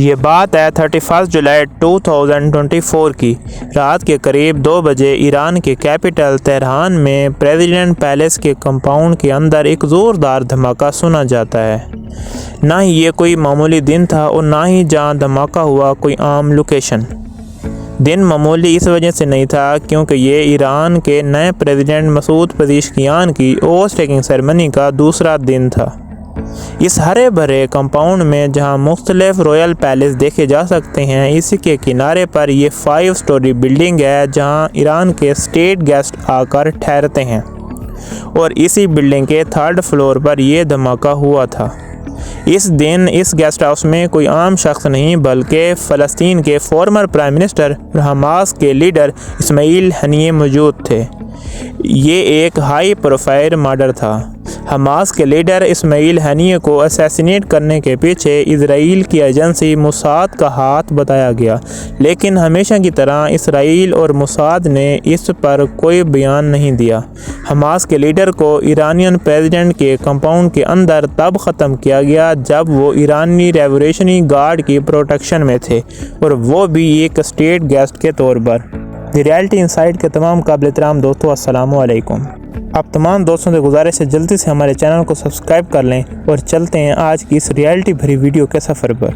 یہ بات ہے 31 جولائی 2024 کی رات کے قریب 2 بجے ایران کے کیپٹل تہران میں پریزیڈنٹ پیلیس کے کمپاؤنڈ کے اندر ایک زوردار دھماکہ سنا جاتا ہے۔ نہ ہی یہ کوئی معمولی دن تھا اور نہ ہی جہاں دھماکہ ہوا کوئی عام لوکیشن۔ دن معمولی اس وجہ سے نہیں تھا کیونکہ یہ ایران کے نئے پریزیڈنٹ مسعود پزیشکیان کی اوتھ ٹیکنگ سیریمنی کا دوسرا دن تھا۔ اس ہرے بھرے کمپاؤنڈ میں جہاں مختلف رائل پیلیس دیکھے جا سکتے ہیں، اسی کے کنارے پر یہ 5 سٹوری بلڈنگ ہے جہاں ایران کے اسٹیٹ گیسٹ آ کر ٹھہرتے ہیں، اور اسی بلڈنگ کے 3rd فلور پر یہ دھماکہ ہوا تھا۔ اس دن اس گیسٹ ہاؤس میں کوئی عام شخص نہیں بلکہ فلسطین کے فارمر پرائم منسٹر اور حماس کے لیڈر اسماعیل ہنیہ موجود تھے۔ یہ ایک ہائی پروفائل مرڈر تھا۔ حماس کے لیڈر اسماعیل ہنیہ کو اسیسینیٹ کرنے کے پیچھے اسرائیل کی ایجنسی موساد کا ہاتھ بتایا گیا، لیکن ہمیشہ کی طرح اسرائیل اور موساد نے اس پر کوئی بیان نہیں دیا۔ حماس کے لیڈر کو ایرانین پریزیڈنٹ کے کمپاؤنڈ کے اندر تب ختم کیا گیا جب وہ ایرانی ریولیوشنری گارڈ کی پروٹیکشن میں تھے، اور وہ بھی ایک اسٹیٹ گیسٹ کے طور پر۔ دی ریالٹی انسائٹ کے تمام قابل احترام دوستوں، السلام علیکم۔ آپ تمام دوستوں سے گزارش ہے جلدی سے ہمارے چینل کو سبسکرائب کر لیں اور چلتے ہیں آج کی اس ریالٹی بھری ویڈیو کے سفر پر۔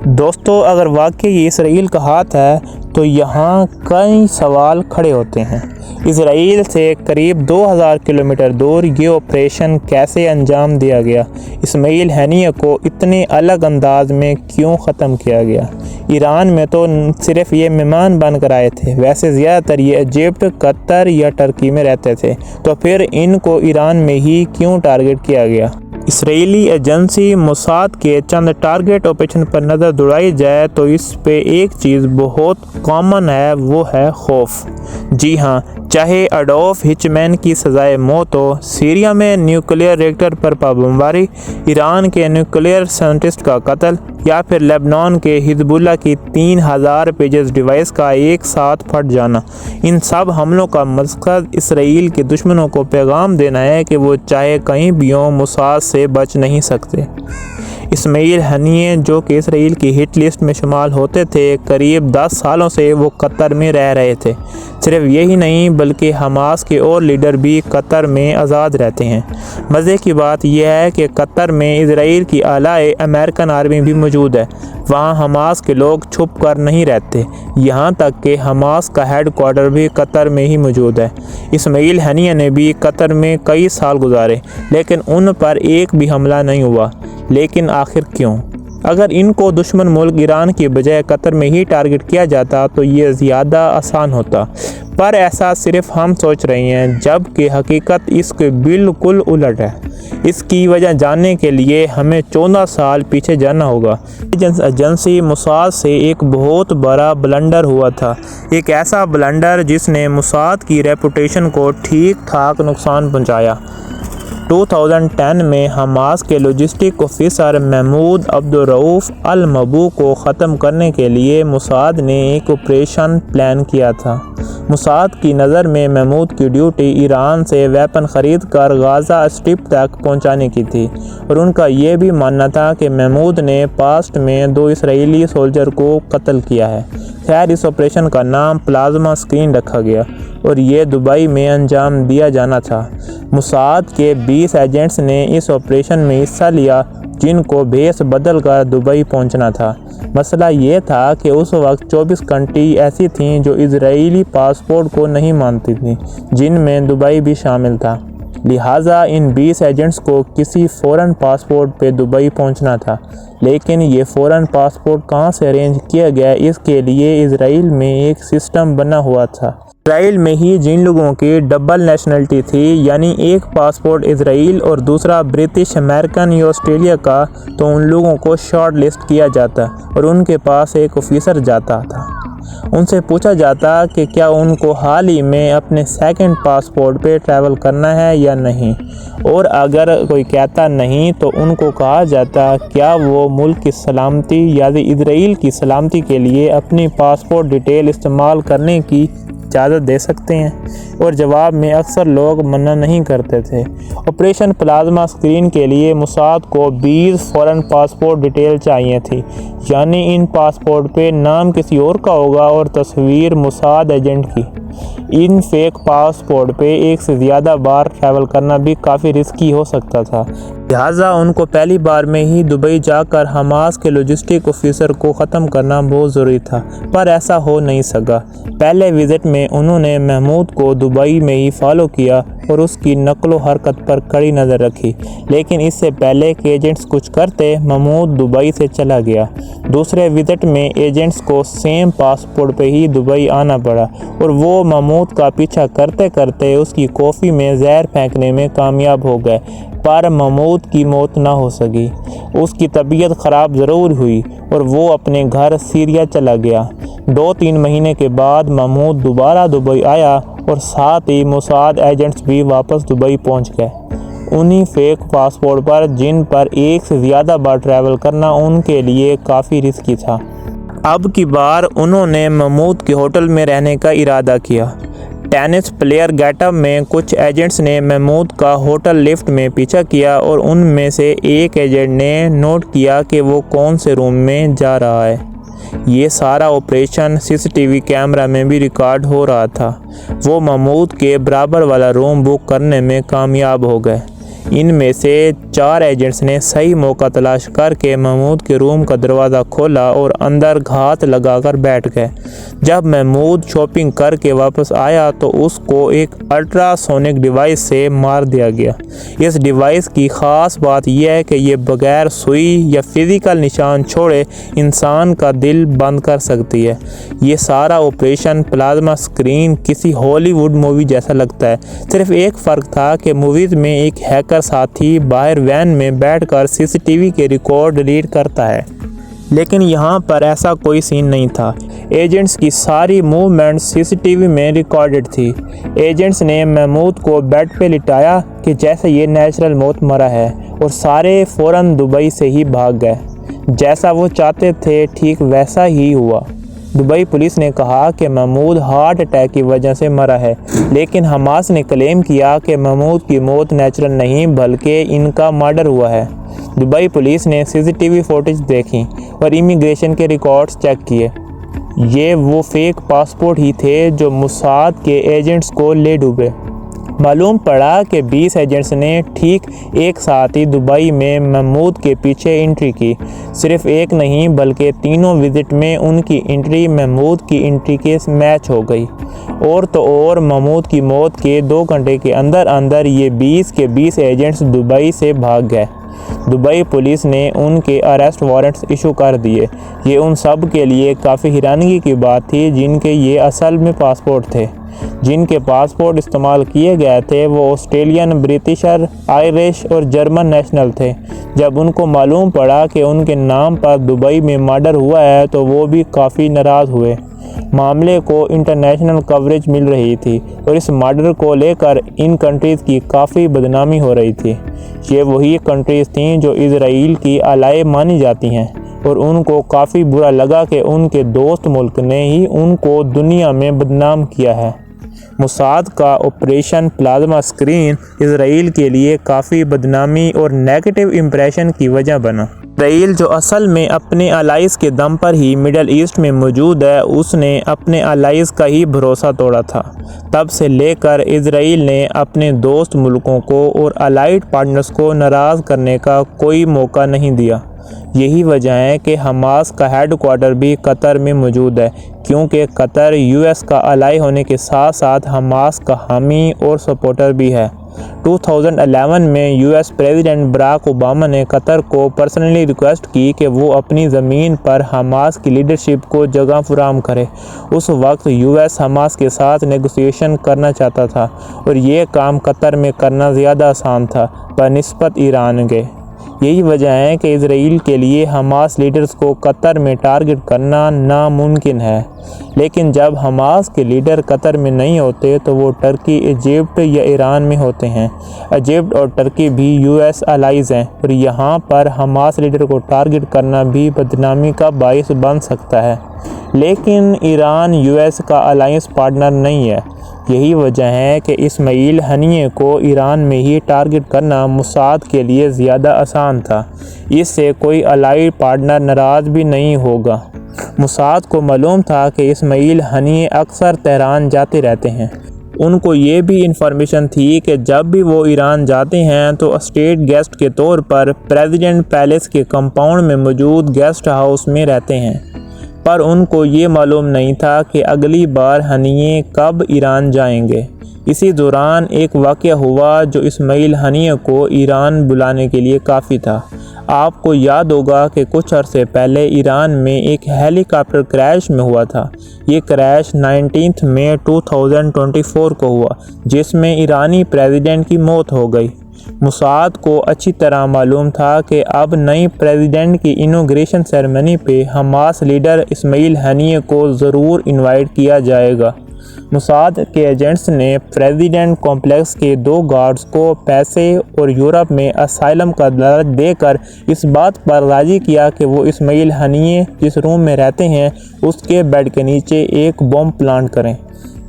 دوستو، اگر واقعی یہ اسرائیل کا ہاتھ ہے تو یہاں کئی سوال کھڑے ہوتے ہیں۔ اسرائیل سے قریب 2000 کلومیٹر دور یہ آپریشن کیسے انجام دیا گیا؟ اسماعیل ہنیہ کو اتنے الگ انداز میں کیوں ختم کیا گیا؟ ایران میں تو صرف یہ مہمان بن کر آئے تھے، ویسے زیادہ تر یہ ایجپٹ، قطر یا ٹرکی میں رہتے تھے، تو پھر ان کو ایران میں ہی کیوں ٹارگٹ کیا گیا؟ اسرائیلی ایجنسی موساد کے چند ٹارگٹ آپریشن پر نظر دوڑائی جائے تو اس پہ ایک چیز بہت کامن ہے، وہ ہے خوف۔ جی ہاں، چاہے اڈولف ہچمین کی سزائے موت ہو، سیریا میں نیوکلیئر ریئیکٹر پر بمباری، ایران کے نیوکلیئر سائنٹسٹ کا قتل، یا پھر لبنان کے حزب اللہ کی 3000 پیجز ڈیوائس کا ایک ساتھ پھٹ جانا، ان سب حملوں کا مقصد اسرائیل کے دشمنوں کو پیغام دینا ہے کہ وہ چاہے کہیں بھی ہوں موساد سے بچ نہیں سکتے۔ اسماعیل ہنیہ جو کہ اسرائیل کی ہٹ لسٹ میں شمار ہوتے تھے، قریب 10 سالوں سے وہ قطر میں رہ رہے تھے۔ صرف یہی نہیں بلکہ حماس کے اور لیڈر بھی قطر میں آزاد رہتے ہیں۔ مزے کی بات یہ ہے کہ قطر میں اسرائیل کی اعلیٰ امریکن آرمی بھی موجود ہے۔ وہاں حماس کے لوگ چھپ کر نہیں رہتے، یہاں تک کہ حماس کا ہیڈ کوارٹر بھی قطر میں ہی موجود ہے۔ اسماعیل ہنیہ نے بھی قطر میں کئی سال گزارے، لیکن ان پر ایک بھی حملہ نہیں ہوا۔ لیکن آخر کیوں؟ اگر ان کو دشمن ملک ایران کی بجائے قطر میں ہی ٹارگٹ کیا جاتا تو یہ زیادہ آسان ہوتا، پر ایسا صرف ہم سوچ رہے ہیں، جبکہ حقیقت اس کے بالکل الٹ ہے۔ اس کی وجہ جاننے کے لیے ہمیں 14 سال پیچھے جانا ہوگا۔ ایجنسی موساد سے ایک بہت بڑا بلنڈر ہوا تھا، ایک ایسا بلنڈر جس نے موساد کی ریپوٹیشن کو ٹھیک ٹھاک نقصان پہنچایا۔ 2010 میں حماس کے لاجسٹک آفیسر محمود عبدالرؤف المبوغ کو ختم کرنے کے لیے موساد نے ایک آپریشن پلان کیا تھا۔ موساد کی نظر میں محمود کی ڈیوٹی ایران سے ویپن خرید کر غزہ اسٹرپ تک پہنچانے کی تھی، اور ان کا یہ بھی ماننا تھا کہ محمود نے پاسٹ میں 2 اسرائیلی سولجر کو قتل کیا ہے۔ خیر، اس آپریشن کا نام پلازما اسکرین رکھا گیا اور یہ دبئی میں انجام دیا جانا تھا۔ موساد کے 20 ایجنٹس نے اس آپریشن میں حصہ لیا جن کو بھیس بدل کر دبئی پہنچنا تھا۔ مسئلہ یہ تھا کہ اس وقت 24 کنٹری ایسی تھیں جو اسرائیلی پاسپورٹ کو نہیں مانتی تھیں، جن میں دبئی بھی شامل تھا۔ لہٰذا ان 20 ایجنٹس کو کسی فورن پاسپورٹ پہ دبئی پہنچنا تھا، لیکن یہ فورن پاسپورٹ کہاں سے ارینج کیا گیا؟ اس کے لیے اسرائیل میں ایک سسٹم بنا ہوا تھا۔ اسرائیل میں ہی جن لوگوں کی ڈبل نیشنلٹی تھی، یعنی ایک پاسپورٹ اسرائیل اور دوسرا برٹش امریکن یا آسٹریلیا کا، تو ان لوگوں کو شارٹ لسٹ کیا جاتا اور ان کے پاس ایک آفیسر جاتا تھا۔ ان سے پوچھا جاتا کہ کیا ان کو حال ہی میں اپنے سیکنڈ پاسپورٹ پہ ٹریول کرنا ہے یا نہیں، اور اگر کوئی کہتا نہیں تو ان کو کہا جاتا کیا وہ ملک کی سلامتی یعنی اسرائیل کی سلامتی کے لیے اپنی پاسپورٹ ڈیٹیل استعمال کرنے کی اجازت دے سکتے ہیں؟ اور جواب میں اکثر لوگ منع نہیں کرتے تھے۔ آپریشن پلازما اسکرین کے لیے موساد کو 20 فورن پاسپورٹ ڈیٹیل چاہیے تھی، یعنی ان پاسپورٹ پہ نام کسی اور کا ہوگا اور تصویر موساد ایجنٹ کی۔ ان فیک پاسپورٹ پہ ایک سے زیادہ بار ٹریول کرنا بھی کافی رسکی ہو سکتا تھا، لہٰذا ان کو پہلی بار میں ہی دبئی جا کر حماس کے لاجسٹک آفیسر کو ختم کرنا بہت ضروری تھا، پر ایسا ہو نہیں سکا۔ پہلے وزٹ میں انہوں نے محمود کو دبئی میں ہی فالو کیا اور اس کی نقل و حرکت پر کڑی نظر رکھی، لیکن اس سے پہلے کہ ایجنٹس کچھ کرتے، محمود دبئی سے چلا گیا۔ دوسرے وزٹ میں ایجنٹس کو سیم پاسپورٹ پہ ہی دبئی آنا پڑا اور وہ محمود کا پیچھا کرتے کرتے اس کی کافی میں زہر پھینکنے میں کامیاب ہو گئے، پر محمود کی موت نہ ہو سکی۔ اس کی طبیعت خراب ضرور ہوئی اور وہ اپنے گھر سیریا چلا گیا۔ 2-3 مہینے کے بعد محمود دوبارہ دبئی آیا اور ساتھ ہی موساد ایجنٹس بھی واپس دبئی پہنچ گئے، انہی فیک پاسپورٹ پر جن پر ایک سے زیادہ بار ٹریول کرنا ان کے لیے کافی رسکی تھا۔ اب کی بار انہوں نے محمود کے ہوٹل میں رہنے کا ارادہ کیا۔ ٹینس پلیئر گیٹ اپ میں کچھ ایجنٹس نے محمود کا ہوٹل لفٹ میں پیچھا کیا اور ان میں سے ایک ایجنٹ نے نوٹ کیا کہ وہ کون سے روم میں جا رہا ہے۔ یہ سارا آپریشن CCTV کیمرہ میں بھی ریکارڈ ہو رہا تھا۔ وہ محمود کے برابر والا روم بک کرنے میں کامیاب ہو گئے۔ ان میں سے 4 ایجنٹس نے صحیح موقع تلاش کر کے محمود کے روم کا دروازہ کھولا اور اندر گھات لگا کر بیٹھ گئے۔ جب محمود شاپنگ کر کے واپس آیا تو اس کو ایک الٹرا سونک ڈیوائس سے مار دیا گیا۔ اس ڈیوائس کی خاص بات یہ ہے کہ یہ بغیر سوئی یا فزیکل نشان چھوڑے انسان کا دل بند کر سکتی ہے۔ یہ سارا آپریشن پلازما اسکرین کسی ہالی ووڈ مووی جیسا لگتا ہے، صرف ایک فرق تھا کہ موویز میں ایک ہیکر ساتھی باہر وین میں بیٹھ کر CCTV کے ریکارڈ ڈیلیٹ کرتا ہے، لیکن یہاں پر ایسا کوئی سین نہیں تھا۔ ایجنٹس کی ساری موومنٹ CCTV میں ریکارڈڈ تھی۔ ایجنٹس نے محمود کو بیڈ پہ لٹایا کہ جیسے یہ نیچرل موت مرا ہے اور سارے فوراً دبئی سے ہی بھاگ گئے۔ جیسا وہ چاہتے تھے ٹھیک ویسا ہی ہوا۔ دبئی پولیس نے کہا کہ محمود ہارٹ اٹیک کی وجہ سے مرا ہے، لیکن حماس نے کلیم کیا کہ محمود کی موت نیچرل نہیں بلکہ ان کا مرڈر ہوا ہے۔ دبئی پولیس نے CCTV فوٹیج دیکھی اور امیگریشن کے ریکارڈز چیک کیے۔ یہ وہ فیک پاسپورٹ ہی تھے جو موساد کے ایجنٹس کو لے ڈوبے۔ معلوم پڑا کہ 20 ایجنٹس نے ٹھیک ایک ساتھ ہی دبئی میں محمود کے پیچھے انٹری کی۔ صرف ایک نہیں بلکہ تینوں وزٹ میں ان کی انٹری محمود کی انٹری کے میچ ہو گئی، اور تو اور محمود کی موت کے 2 گھنٹے کے اندر اندر یہ 20 کے 20 ایجنٹس دبئی سے بھاگ گئے۔ دبئی پولیس نے ان کے اریسٹ وارنٹس ایشو کر دیے۔ یہ ان سب کے لیے کافی حیرانگی کی بات تھی جن کے یہ اصل میں پاسپورٹ تھے۔ جن کے پاسپورٹ استعمال کیے گئے تھے وہ آسٹریلین، برٹشر، آئرش اور جرمن نیشنل تھے۔ جب ان کو معلوم پڑا کہ ان کے نام پر دبئی میں مرڈر ہوا ہے تو وہ بھی کافی ناراض ہوئے۔ معاملے کو انٹرنیشنل کوریج مل رہی تھی اور اس مرڈر کو لے کر ان کنٹریز کی کافی بدنامی ہو رہی تھی۔ یہ وہی کنٹریز تھیں جو اسرائیل کی الائے مانی جاتی ہیں، اور ان کو کافی برا لگا کہ ان کے دوست ملک نے ہی ان کو دنیا میں بدنام کیا ہے۔ موساد کا آپریشن پلازما اسکرین اسرائیل کے لیے کافی بدنامی اور نیگیٹو امپریشن کی وجہ بنا۔ اسرائیل جو اصل میں اپنے الائز کے دم پر ہی مڈل ایسٹ میں موجود ہے، اس نے اپنے الائز کا ہی بھروسہ توڑا تھا۔ تب سے لے کر اسرائیل نے اپنے دوست ملکوں کو اور الائیڈ پارٹنرز کو ناراض کرنے کا کوئی موقع نہیں دیا۔ یہی وجہ ہے کہ حماس کا ہیڈ کوارٹر بھی قطر میں موجود ہے، کیونکہ قطر US کا الائی ہونے کے ساتھ ساتھ حماس کا حامی اور سپورٹر بھی ہے۔ 2011 میں US پریزیڈنٹ براک اوباما نے قطر کو پرسنلی ریکویسٹ کی کہ وہ اپنی زمین پر حماس کی لیڈرشپ کو جگہ فراہم کرے۔ اس وقت US حماس کے ساتھ نیگوسیشن کرنا چاہتا تھا اور یہ کام قطر میں کرنا زیادہ آسان تھا بنسبت ایران کے۔ یہی وجہ ہے کہ اسرائیل کے لیے حماس لیڈرز کو قطر میں ٹارگٹ کرنا ناممکن ہے، لیکن جب حماس کے لیڈر قطر میں نہیں ہوتے تو وہ ترکی، ایجپٹ یا ایران میں ہوتے ہیں۔ ایجپٹ اور ترکی بھی US الائز ہیں اور یہاں پر حماس لیڈر کو ٹارگٹ کرنا بھی بدنامی کا باعث بن سکتا ہے، لیکن ایران US کا الائنس پارٹنر نہیں ہے۔ یہی وجہ ہے کہ اسماعیل ہنیے کو ایران میں ہی ٹارگٹ کرنا موساد کے لیے زیادہ آسان تھا۔ اس سے کوئی الائی پارٹنر ناراض بھی نہیں ہوگا۔ موساد کو معلوم تھا کہ اسماعیل ہنیے اکثر تہران جاتے رہتے ہیں۔ ان کو یہ بھی انفارمیشن تھی کہ جب بھی وہ ایران جاتے ہیں تو اسٹیٹ گیسٹ کے طور پر پریزیڈنٹ پیلیس کے کمپاؤنڈ میں موجود گیسٹ ہاؤس میں رہتے ہیں، پر ان کو یہ معلوم نہیں تھا کہ اگلی بار ہنیے کب ایران جائیں گے۔ اسی دوران ایک واقعہ ہوا جو اسماعیل ہنیے کو ایران بلانے کے لیے کافی تھا۔ آپ کو یاد ہوگا کہ کچھ عرصے پہلے ایران میں ایک ہیلی کاپٹر کریش میں ہوا تھا۔ یہ کریش 19 مئی 2024 کو ہوا، جس میں ایرانی پریزیڈنٹ کی موت ہو گئی۔ موساد کو اچھی طرح معلوم تھا کہ اب نئی پریزیڈنٹ کی انوگریشن سیریمنی پہ حماس لیڈر اسماعیل ہنیے کو ضرور انوائٹ کیا جائے گا۔ موساد کے ایجنٹس نے پریزیڈنٹ کمپلیکس کے 2 گارڈز کو پیسے اور یورپ میں اسائلم کا درج دے کر اس بات پر راضی کیا کہ وہ اسماعیل ہنیے جس روم میں رہتے ہیں اس کے بیڈ کے نیچے ایک بم پلانٹ کریں۔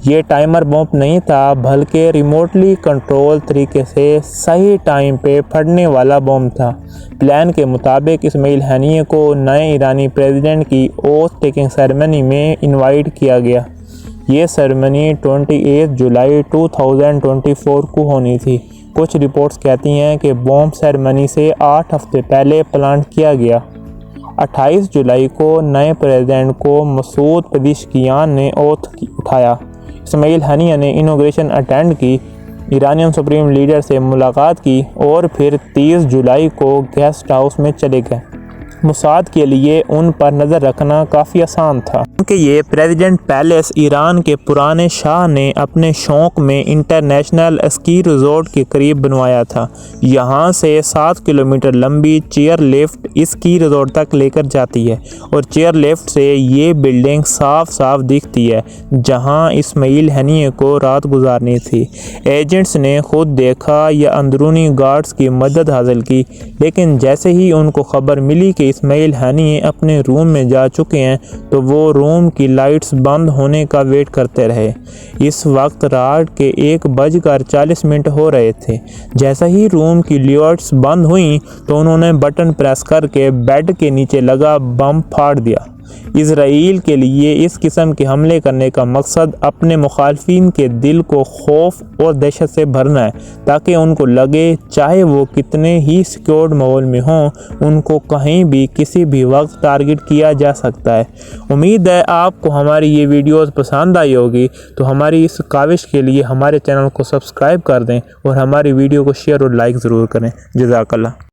یہ ٹائمر بم نہیں تھا، بلکہ ریموٹلی کنٹرول طریقے سے صحیح ٹائم پہ پھٹنے والا بم تھا۔ پلان کے مطابق اسماعیل ہنیے کو نئے ایرانی پریزیڈنٹ کی اوتھ ٹیکنگ سیریمنی میں انوائٹ کیا گیا۔ یہ سیریمنی 28 جولائی 2024 کو ہونی تھی۔ کچھ رپورٹس کہتی ہیں کہ بم سیریمنی سے 8 ہفتے پہلے پلانٹ کیا گیا۔ 28 جولائی کو نئے پریزیڈنٹ کو مسعود پزشکیان نے اوتھ اٹھایا۔ اسماعیل ہنیے نے انوگریشن اٹینڈ کی، ایرانین سپریم لیڈر سے ملاقات کی اور پھر 30 جولائی کو گیسٹ ہاؤس میں چلے گئے۔ موساد کے لیے ان پر نظر رکھنا کافی آسان تھا، کیونکہ یہ پریزیڈنٹ پیلیس ایران کے پرانے شاہ نے اپنے شوق میں انٹرنیشنل اسکی ریزورٹ کے قریب بنوایا تھا۔ یہاں سے 7 کلومیٹر لمبی چیئر لفٹ اسکی ریزورٹ تک لے کر جاتی ہے اور چیئر لفٹ سے یہ بلڈنگ صاف صاف دکھتی ہے جہاں اسماعیل ہنیے کو رات گزارنی تھی۔ ایجنٹس نے خود دیکھا یا اندرونی گارڈز کی مدد حاصل کی، لیکن جیسے ہی ان کو خبر ملی کہ اسماعیل ہنیے اپنے روم میں جا چکے ہیں تو وہ روم کی لائٹس بند ہونے کا ویٹ کرتے رہے۔ اس وقت رات کے 1:40 ہو رہے تھے۔ جیسا ہی روم کی لائٹس بند ہوئیں تو انہوں نے بٹن پریس کر کے بیڈ کے نیچے لگا بم پھاڑ دیا۔ اسرائیل کے لیے اس قسم کے حملے کرنے کا مقصد اپنے مخالفین کے دل کو خوف اور دہشت سے بھرنا ہے، تاکہ ان کو لگے چاہے وہ کتنے ہی سیکیورڈ ماحول میں ہوں، ان کو کہیں بھی کسی بھی وقت ٹارگٹ کیا جا سکتا ہے۔ امید ہے آپ کو ہماری یہ ویڈیوز پسند آئی ہوگی، تو ہماری اس کاوش کے لیے ہمارے چینل کو سبسکرائب کر دیں اور ہماری ویڈیو کو شیئر اور لائک ضرور کریں۔ جزاک اللہ۔